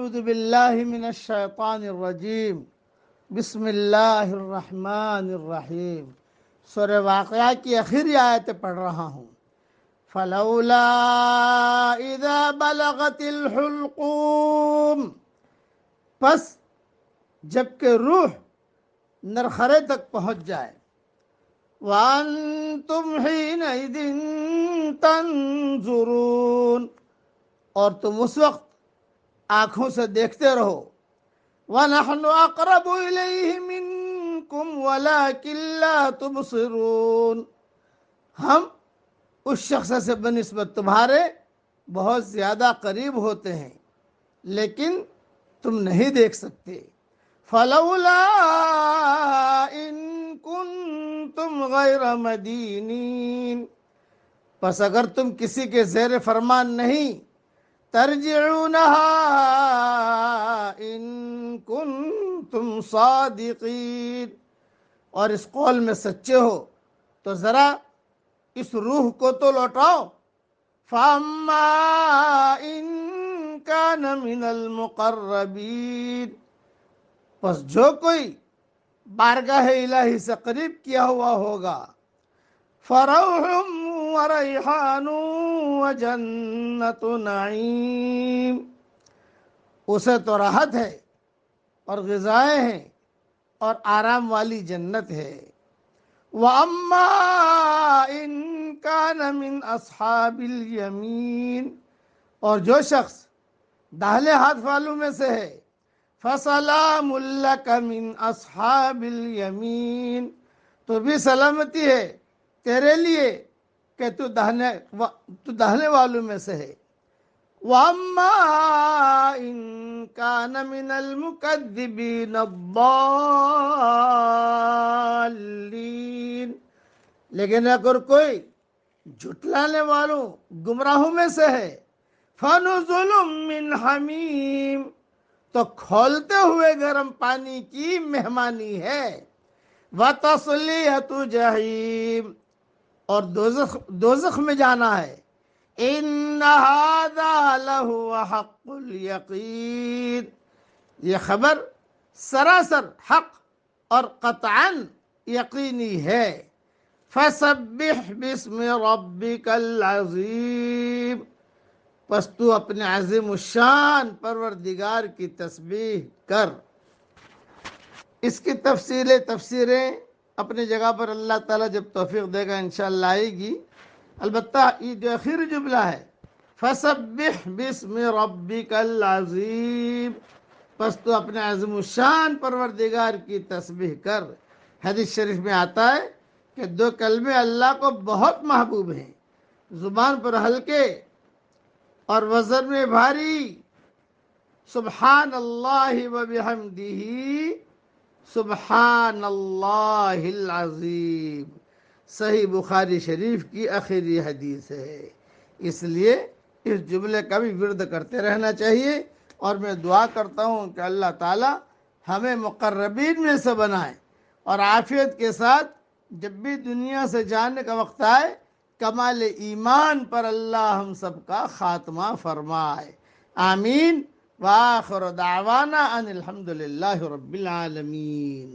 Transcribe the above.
اعوذ باللہ من الشیطان الرجیم بسم اللہ الرحمن الرحیم۔ سورہ واقعہ کی آخری آیت پڑھ رہا ہوں۔ فلولا اذا بلغت الحلقوم، پس جبکہ روح نرخرے تک پہنچ جائے، وانتم حینئذ تنظرون، اور تم اس وقت آنکھوں سے دیکھتے رہو، وَنَحْنُ أَقْرَبُ إِلَيْهِ مِنْكُمْ وَلَكِنْ لَا تُبْصِرُونَ، ہم اس شخص سے بنسبت تمہارے بہت زیادہ قریب ہوتے ہیں لیکن تم نہیں دیکھ سکتے۔ فَلَوْلَا إِن كُنْتُمْ غَيْرَ مَدِينِينَ، پس اگر تم کسی کے زیر فرمان نہیں، ترجعونها ان کنتم صادقین، اور اس قول میں سچے ہو تو ذرا اس روح کو تو لوٹاؤ۔ فاما ان کان من المقربین، پس جو کوئی بارگاہ الہی سے قریب کیا ہوا ہوگا، فروح وریحان وجنت نعیم، اسے تو راحت ہے اور غذائیں ہیں اور آرام والی جنت ہے۔ وَأَمَّا إِن كَانَ مِنْ أَصْحَابِ الْيَمِينِ، اور جو شخص داہلے ہاتھ والوں میں سے ہے، فَسَلَامٌ لَكَ مِنْ أَصْحَابِ الْيَمِينِ، تو بھی سلامتی ہے تیرے لیے کہ تو داہنے والوں میں سے ہے۔ وَأَمَّا إِن كَانَ مِنَ الْمُكَذِّبِينَ الضَّالِّينَ، لیکن اگر کوئی جھٹلانے والوں گمراہوں میں سے ہے، فَنُزُلٌ مِّنْ حَمِيمٍ، تو کھولتے ہوئے گرم پانی کی مہمانی ہے۔ وَتَصْلِيَةُ جَحِيمٍ، اور دوزخ میں جانا ہے۔ إِنَّ هَذَا لَهُوَ حَقُّ الْيَقِينِ، یہ خبر سراسر حق اور قطعاً یقینی ہے۔ فَسَبِّحْ بِاسْمِ رَبِّكَ الْعَظِيمِ، پس تو اپنے عظیم الشان پروردگار کی تسبیح کر۔ اس کی تفسیریں اپنی جگہ پر اللہ تعالیٰ جب توفیق دے گا انشاءاللہ آئے گی۔ البتہ یہ جو آخری جملہ ہے، فَسَبِّحْ بِاسْمِ رَبِّكَ الْعَظِيمِ، پس تو اپنے عظیم الشان پروردگار کی تسبیح کر۔ حدیث شریف میں آتا ہے کہ دو کلمے اللہ کو بہت محبوب ہیں، زبان پر ہلکے اور وزن میں بھاری، سبحان اللہ و بحمدہ، سبحان اللہ العظیم، صحیح بخاری شریف کی آخری حدیث ہے۔ اس لیے اس جملے کا بھی ورد کرتے رہنا چاہیے، اور میں دعا کرتا ہوں کہ اللہ تعالی ہمیں مقربین میں سے بنائے، اور عافیت کے ساتھ جب بھی دنیا سے جانے کا وقت آئے، کمال ایمان پر اللہ ہم سب کا خاتمہ فرمائے۔ آمین۔ وآخر دعوانا ان الحمد للہ رب العالمین۔